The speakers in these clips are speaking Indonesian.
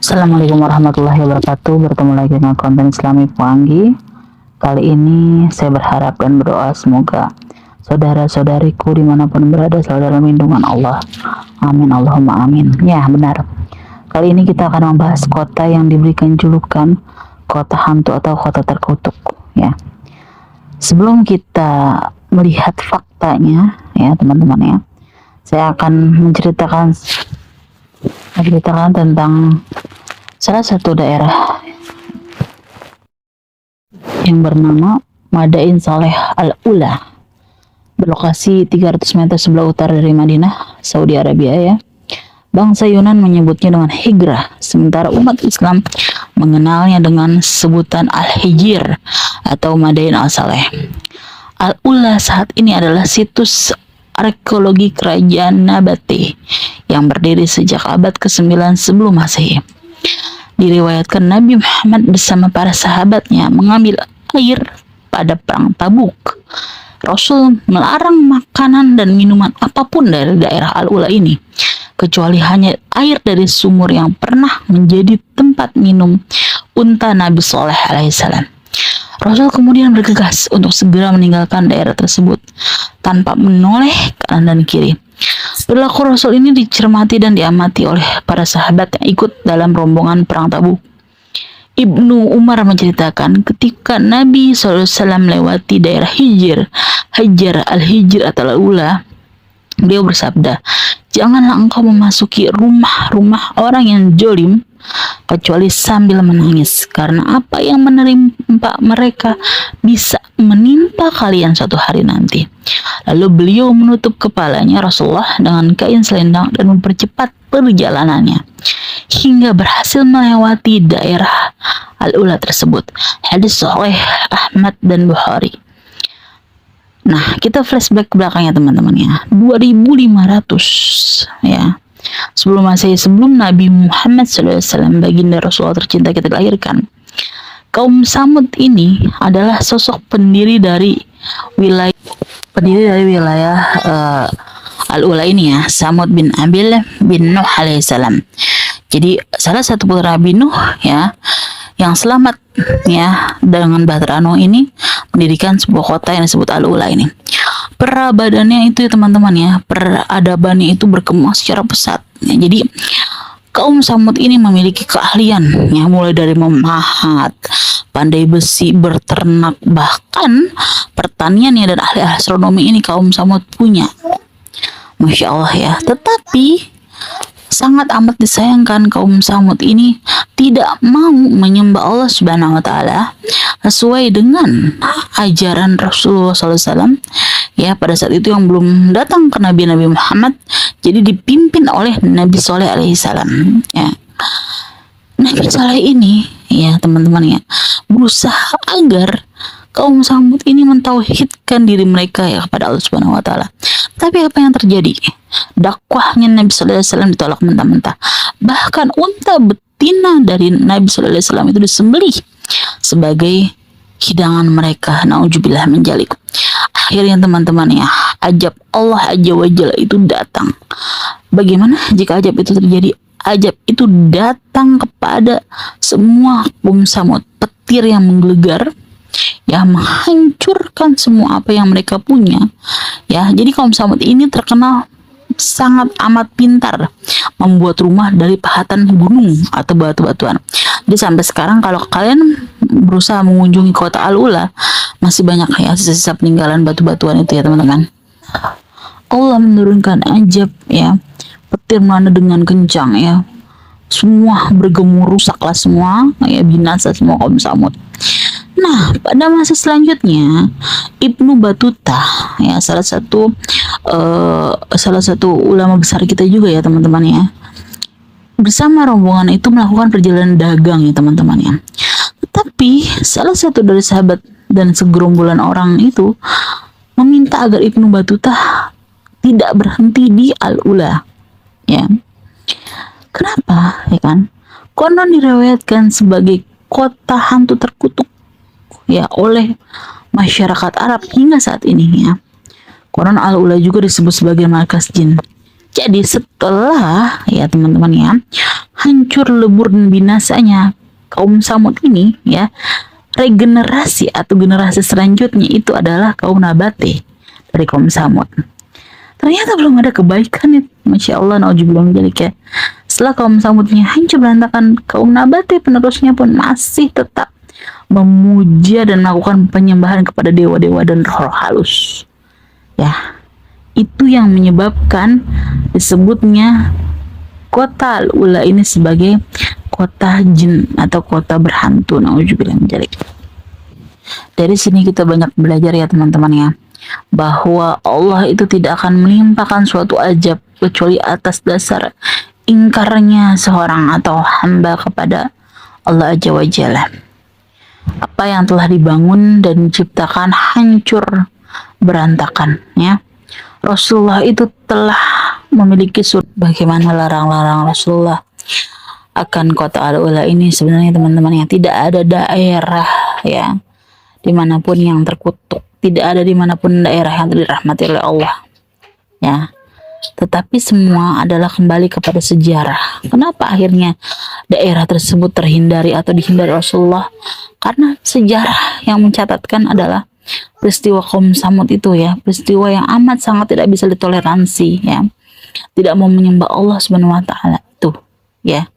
Assalamualaikum warahmatullahi wabarakatuh. Bertemu lagi dengan konten Islami Puanggi. Kali ini saya berharap dan berdoa semoga saudara-saudariku dimanapun berada selalu dalam lindungan Allah. Amin Allahumma amin. Ya benar. Kali ini kita akan membahas kota yang diberikan julukan kota hantu atau kota terkutuk. Ya. Sebelum kita melihat faktanya, ya teman-teman ya, saya akan menceritakan tentang salah satu daerah yang bernama Madain Saleh Al-Ula, berlokasi 300 meter sebelah utara dari Madinah, Saudi Arabia ya. Bangsa Yunan menyebutnya dengan Hijrah, sementara umat Islam mengenalnya dengan sebutan Al-Hijr atau Madain Al-Saleh. Al-Ula saat ini adalah situs arkeologi kerajaan Nabate yang berdiri sejak abad ke-9 sebelum Masehi. Diriwayatkan Nabi Muhammad bersama para sahabatnya mengambil air pada perang Tabuk. Rasul melarang makanan dan minuman apapun dari daerah Al-Ula ini, kecuali hanya air dari sumur yang pernah menjadi tempat minum unta Nabi Saleh alaihissalam. Rasul kemudian bergegas untuk segera meninggalkan daerah tersebut tanpa menoleh kanan dan kiri. Perilaku Rasul ini dicermati dan diamati oleh para sahabat yang ikut dalam rombongan perang Tabuk. Ibnu Umar menceritakan ketika Nabi SAW melewati daerah Hajar Al-Hijr atau Al-Ula, beliau bersabda, "Janganlah engkau memasuki rumah-rumah orang yang jolim kecuali sambil menangis, karena apa yang menimpa mereka bisa menimpa kalian suatu hari nanti." Lalu beliau menutup kepalanya Rasulullah dengan kain selendang dan mempercepat perjalanannya hingga berhasil melewati daerah Al-Ula tersebut. Hadis sahih Ahmad dan Bukhari. Nah, kita flashback ke belakangnya teman-teman ya. 2500 ya. Sebelum Masehi, sebelum Nabi Muhammad SAW baginda Rasulullah tercinta kita dilahirkan, kaum Samud ini adalah sosok pendiri dari wilayah Al-Ula ini ya, Samud bin Abil bin Nuh alaihissalam. Jadi salah satu putra Nabi Nuh ya yang selamat ya dengan bahtera Nuh ini mendirikan sebuah kota yang disebut Al-Ula ini. Peradabannya itu ya teman-teman ya, peradabannya itu berkembang secara pesat ya. Jadi kaum Samud ini memiliki keahlian ya, mulai dari memahat, pandai besi, berternak, bahkan pertanian ya, dan ahli astronomi ini kaum Samud punya. Masya Allah ya. Tetapi sangat amat disayangkan kaum Samud ini tidak mau menyembah Allah Subhanahu wa taala sesuai dengan ajaran Rasulullah SAW ya, pada saat itu yang belum datang ke Nabi Muhammad, jadi dipimpin oleh Nabi Saleh alaihissalam ya. Nabi Saleh ini ya teman-teman ya berusaha agar kaum Samud ini mentauhidkan diri mereka ya kepada Allah Subhanahu wa taala. Tapi apa yang terjadi? Dakwahnya Nabi sallallahu alaihi wasallam ditolak mentah-mentah. Bahkan unta betina dari Nabi sallallahu alaihi wasallam itu disembelih sebagai hidangan mereka. Nauzubillah min dzalik. Akhirnya teman-teman ya, ajab Allah Azza wa Jalla itu datang. Bagaimana jika ajab itu terjadi? Ajab itu datang kepada semua kaum Samud, petir yang menggelegar ya, menghancurkan semua apa yang mereka punya ya. Jadi kaum Samud ini terkenal sangat amat pintar membuat rumah dari pahatan gunung atau batu-batuan. Jadi sampai sekarang kalau kalian berusaha mengunjungi kota Al-Ula, masih banyak ya sisa-sisa peninggalan batu-batuan itu ya teman-teman. Allah menurunkan ajab ya, petir melanda dengan kencang ya, semua bergemuruh, rusaklah semua ya, binasa semua kaum Samud. Nah, pada masa selanjutnya Ibnu Battuta ya, salah satu ulama besar kita juga ya teman-teman ya, bersama rombongan itu melakukan perjalanan dagang ya teman-teman ya. Tetapi salah satu dari sahabat dan segerombolan orang itu meminta agar Ibnu Battuta tidak berhenti di Al-Ula ya. Kenapa ya kan? Konon diriwayatkan sebagai kota hantu terkutuk ya oleh masyarakat Arab hingga saat ini ya. Konon Al-Ula juga disebut sebagai markas jin Jadi setelah ya teman-teman ya hancur lebur dan binasanya kaum Samud ini ya, regenerasi atau generasi selanjutnya itu adalah kaum Nabate dari kaum Samud. Ternyata belum ada kebaikan itu. Masya Allah, na'udzubillah min dzalik ya. Setelah kaum Samudnya hancur berantakan, kaum Nabate penerusnya pun masih tetap memuja dan melakukan penyembahan kepada dewa-dewa dan roh halus. Ya, itu yang menyebabkan disebutnya kota Al-Ula ini sebagai kota jin atau kota berhantu. Na'udzubillah min dzalik. Dari sini kita banyak belajar ya teman-teman ya, bahwa Allah itu tidak akan menimpakan suatu ajab kecuali atas dasar ingkarnya seorang atau hamba kepada Allah Azza wa Jalla. Apa yang telah dibangun dan diciptakan hancur berantakan ya. Rasulullah itu telah memiliki surat bagaimana larang-larang Rasulullah akan kota Al-Ula ini. Sebenarnya teman-teman yang tidak ada daerah ya dimanapun yang terkutuk, tidak ada dimanapun daerah yang dirahmati oleh Allah ya, tetapi semua adalah kembali kepada sejarah. Kenapa akhirnya daerah tersebut terhindari atau dihindari Rasulullah? Karena sejarah yang mencatatkan adalah peristiwa kaum Samud itu ya, peristiwa yang amat sangat tidak bisa ditoleransi ya, tidak mau menyembah Allah Subhanahu wa taala itu ya.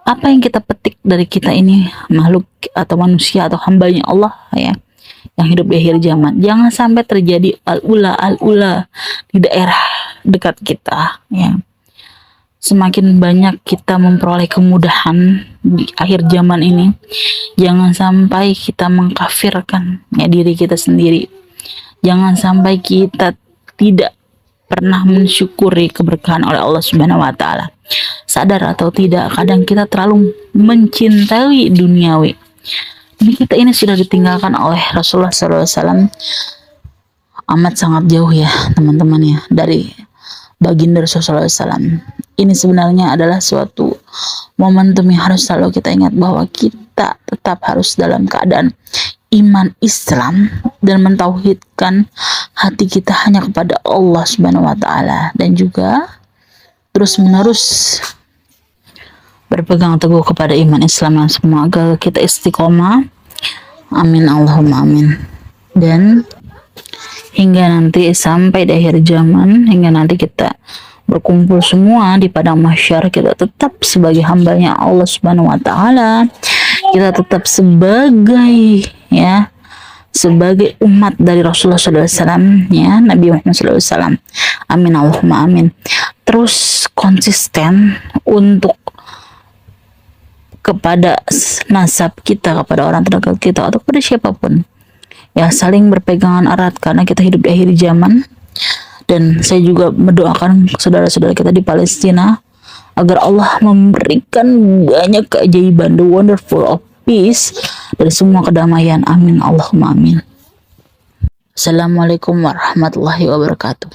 Apa yang kita petik dari kita ini makhluk atau manusia atau hambanya Allah ya, yang hidup di akhir zaman, jangan sampai terjadi al-ula di daerah dekat kita ya. Semakin banyak kita memperoleh kemudahan di akhir zaman ini, jangan sampai kita mengkafirkan ya diri kita sendiri. Jangan sampai kita tidak pernah mensyukuri keberkahan oleh Allah Subhanahu wa taala. Sadar atau tidak, kadang kita terlalu mencintai duniawi. Ini kita ini sudah ditinggalkan oleh Rasulullah SAW amat sangat jauh ya teman-teman ya, dari baginda Rasulullah SAW. Ini sebenarnya adalah suatu momentum yang harus selalu kita ingat, bahwa kita tetap harus dalam keadaan iman Islam dan mentauhidkan hati kita hanya kepada Allah Subhanahu wa taala, dan juga terus-menerus berpegang teguh kepada iman Islam yang semoga kita istiqomah. Amin Allahumma amin. Dan hingga nanti sampai di akhir zaman, hingga nanti kita berkumpul semua di padang mahsyar, kita tetap sebagai hambanya Allah Subhanahu wa taala. Kita tetap sebagai ya, sebagai umat dari Rasulullah SAW ya, Nabi Muhammad SAW. Amin Allahumma amin. Terus konsisten untuk kepada nasab kita, kepada orang terdekat kita, atau kepada siapapun ya, saling berpegangan erat karena kita hidup di akhir zaman. Dan saya juga mendoakan saudara-saudara kita di Palestina agar Allah memberikan banyak keajaiban, the wonderful of peace, dari semua kedamaian. Amin Allahumma amin. Assalamualaikum warahmatullahi wabarakatuh.